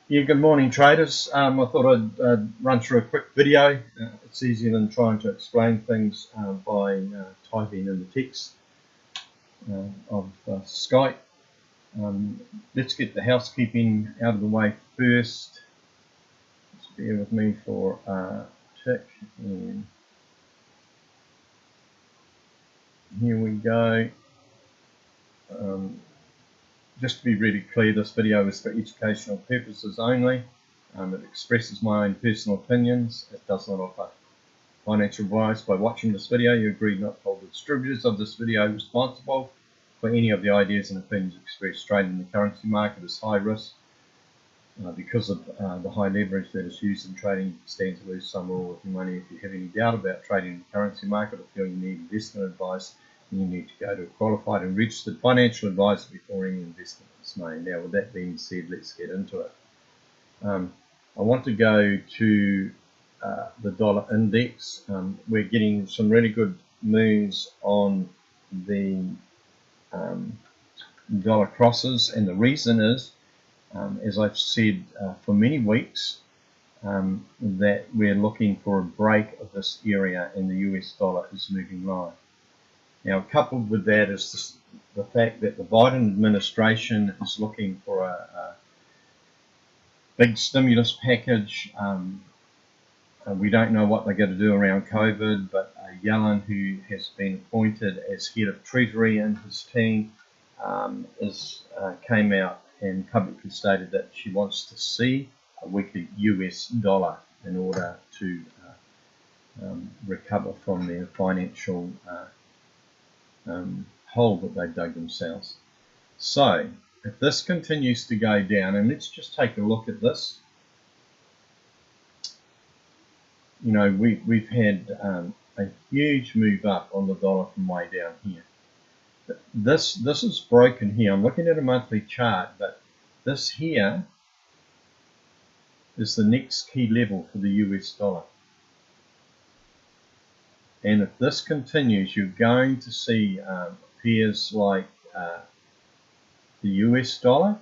Yeah, good morning, traders. I thought I'd run through a quick video. It's easier than trying to explain things by typing in the text of Skype. Let's get the housekeeping out of the way first. Just bear with me for a tick. And here we go. Just to be really clear, this video is for educational purposes only. It expresses my own personal opinions. It does not offer financial advice. By watching this video, you agree not to hold the distributors of this video responsible for any of the ideas and opinions expressed. Trading in the currency market is high risk because of the high leverage that is used in trading. You stand to lose some or all of your money. If you have any doubt about trading in the currency market or feel you need investment advice, then you need to go to a qualified and registered financial advisor before any investment is made. Now, with that being said, let's get into it. I want to go to the dollar index. We're getting some really good moves on the dollar crosses, and the reason is, as I've said for many weeks, that we're looking for a break of this area and the US dollar is moving lower. Now, coupled with that is the fact that the Biden administration is looking for a big stimulus package. We don't know what they're going to do around COVID, but Yellen, who has been appointed as head of Treasury in his team, came out and publicly stated that she wants to see a weaker US dollar in order to recover from their financial hole that they've dug themselves. So, if this continues to go down, and let's just take a look at this. You know, we've had a huge move up on the dollar from way down here. This is broken here. I'm looking at a monthly chart, but this here is the next key level for the US dollar. And if this continues, you're going to see pairs like the US dollar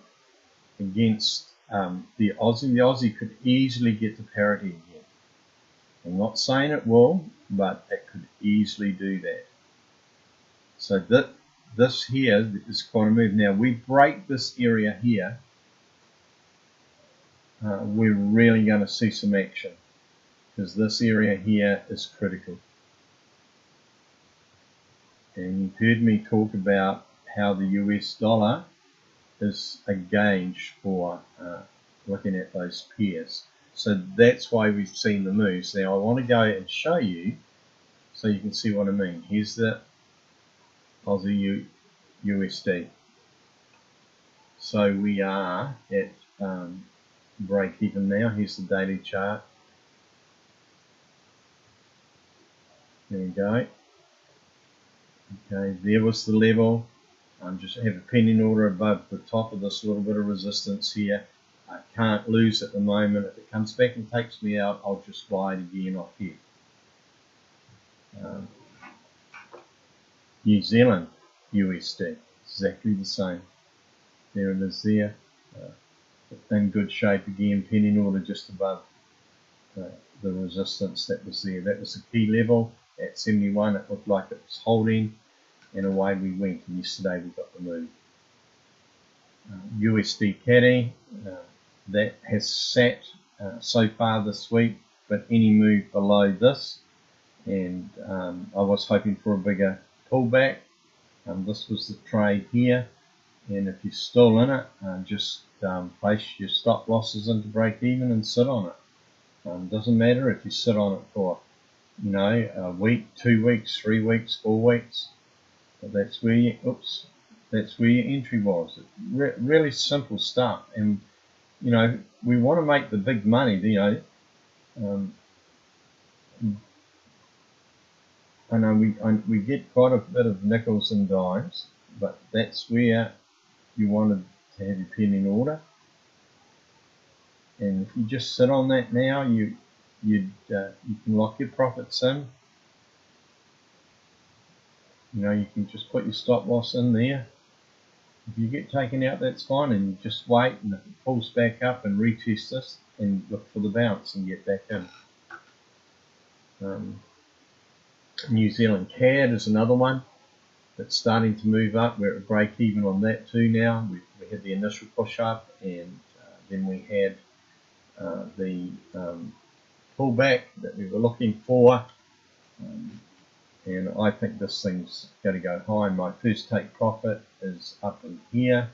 against the Aussie. The Aussie could easily get to parity again. I'm not saying it will, but it could easily do that. So this here is quite a move. Now, we break this area here, we're really going to see some action, because this area here is critical. And you've heard me talk about how the US dollar is a gauge for looking at those pairs. So that's why we've seen the moves. Now I want to go and show you so you can see what I mean. Here's the Aussie USD. So we are at break even now. Here's the daily chart. There we go. Okay, there was the level. Just have a pending order above the top of this little bit of resistance here. I can't lose at the moment. If it comes back and takes me out, I'll just glide again off here. New Zealand USD, exactly the same. There it is there. In good shape again, pending order just above the resistance that was there. That was the key level at 71. It looked like it was holding, and away we went. And yesterday we got the move. USD caddy, that has sat so far this week, but any move below this, and I was hoping for a bigger pullback. This was the trade here, and if you're still in it, just place your stop losses into break even and sit on it. Doesn't matter if you sit on it for, you know, a week, 2 weeks, 3 weeks, 4 weeks. But that's where you, that's where your entry was. Really simple stuff, and you know, we want to make the big money. You know, I know we get quite a bit of nickels and dimes, but that's where you wanted to have your pending order. And if you just sit on that now, you can lock your profits in. You know, you can just put your stop loss in there. If you get taken out, that's fine, and you just wait, and if it pulls back up, and retest this and look for the bounce and get back in. New Zealand CAD is another one that's starting to move up. We're at break even on that too now. We had the initial push up, and then we had the pullback that we were looking for, and I think this thing's going to go high. My first take profit is up in here.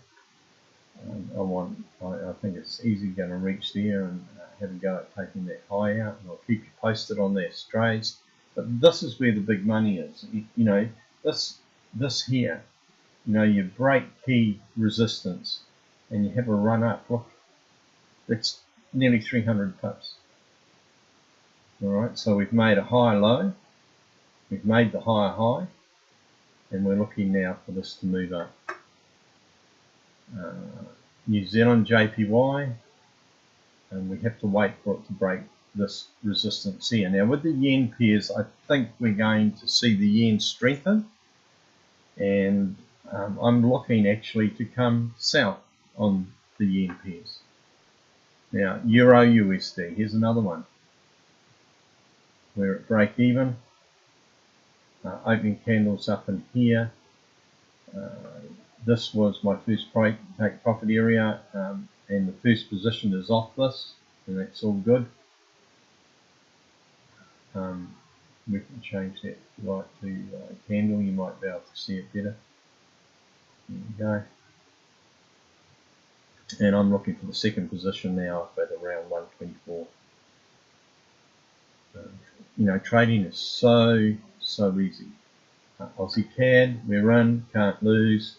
I think it's easily going to reach there and have a go at taking that high out, and I'll keep you posted on those trades. But this is where the big money is. You know, this here, you know, you break key resistance and you have a run up. Look, it's nearly 300 pips. Alright, so we've made a high low, we've made the higher high, and we're looking now for this to move up. New Zealand JPY, and we have to wait for it to break this resistance here. Now with the yen pairs, I think we're going to see the yen strengthen, and I'm looking actually to come south on the yen pairs. Now Euro USD, here's another one. We're at break even, opening candles up in here. This was my first take profit area, and the first position is off this, and that's all good. We can change that if you like to candle, you might be able to see it better. There we go. And I'm looking for the second position now up at around 124. You know, trading is so easy. Aussie CAD, we're in, can't lose.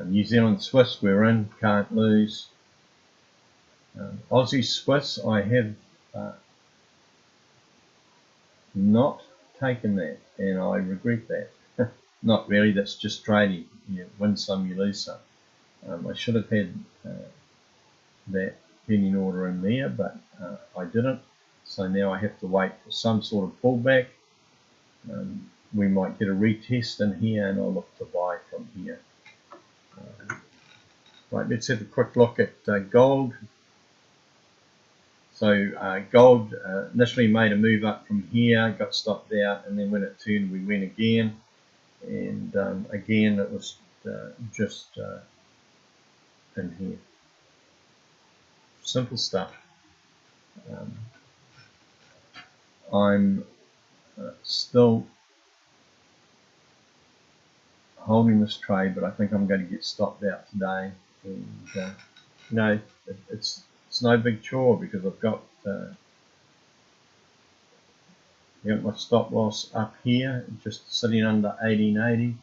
New Zealand Swiss, we're in, can't lose. Aussie Swiss, I have not taken that, and I regret that. Not really, that's just trading. You win some, you lose some. I should have had that pending order in there, but I didn't. So now I have to wait for some sort of pullback. We might get a retest in here, and I'll look to buy from here. Right, let's have a quick look at gold. So gold initially made a move up from here, got stopped out, and then when it turned, we went again. And again, it was just in here. Simple stuff. I'm still holding this trade, but I think I'm going to get stopped out today. And you know, it's no big chore, because I've got my stop loss up here, just sitting under 1880.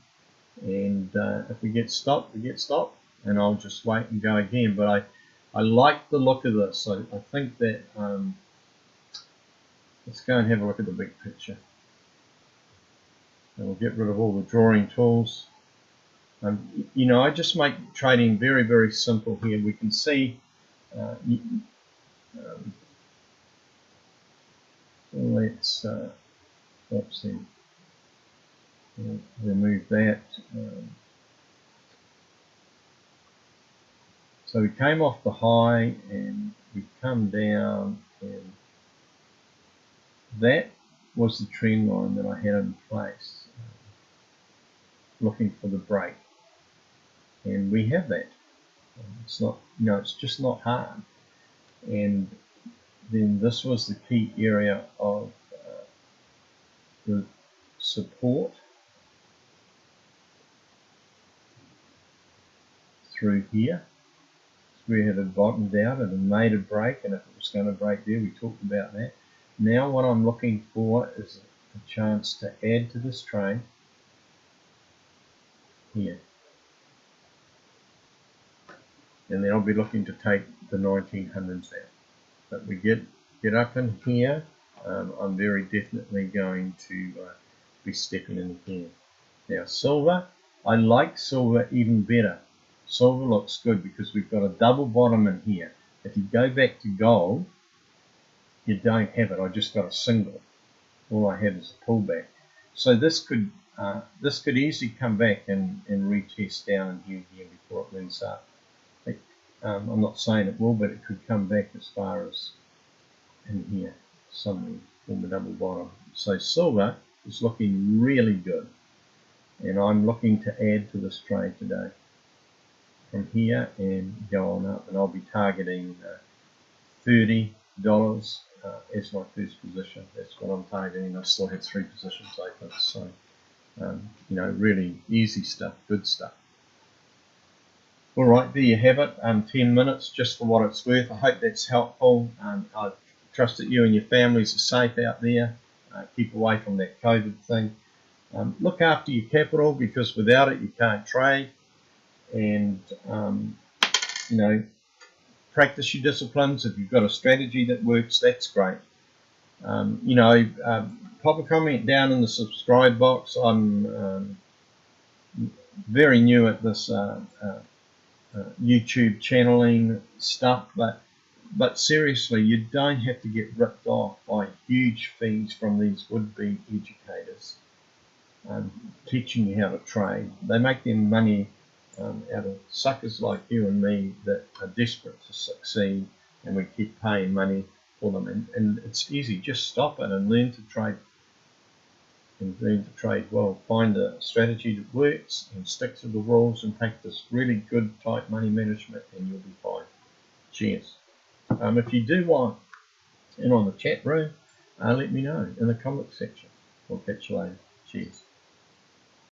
And if we get stopped, we get stopped, and I'll just wait and go again. But I like the look of this. I think that let's go and have a look at the big picture. And we'll get rid of all the drawing tools. You know, I just make trading very simple here. We can see let's remove that. So we came off the high, and we come down, and that was the trend line that I had in place, looking for the break, and we have that. It's not, you know, it's just not hard. And then this was the key area of the support through here. We had bottomed out and made a break, and if it was going to break there, we talked about that. Now what I'm looking for is a chance to add to this trade here, and then I'll be looking to take the 1900s out. But we get up in here, I'm very definitely going to be stepping in here. Now silver, I like silver even better. Silver looks good because we've got a double bottom in here. If you go back to gold, you don't have it. I just got a single. All I have is a pullback. So this could this could easily come back and retest down in here again before it wins up. I'm not saying it will, but it could come back as far as in here somewhere, form a double bottom. So silver is looking really good, and I'm looking to add to this trade today from here and go on up, and I'll be targeting $30 as my first position. That's what I'm targeting. I still have 3 positions open, so you know, really easy stuff, good stuff. Alright, there you have it, 10 minutes just for what it's worth. I hope that's helpful. I trust that you and your families are safe out there. Keep away from that COVID thing. Look after your capital, because without it you can't trade. And you know, practice your disciplines. If you've got a strategy that works, that's great. You know, pop a comment down in the subscribe box. I'm very new at this YouTube channeling stuff, but seriously, you don't have to get ripped off by huge fees from these would-be educators teaching you how to trade. They make their money out of suckers like you and me that are desperate to succeed, and we keep paying money for them. And it's easy. Just stop it and learn to trade. And learn to trade well. Find a strategy that works and stick to the rules and practice really good tight money management, and you'll be fine. Cheers. If you do want in on the chat room, let me know in the comment section. We'll catch you later. Cheers.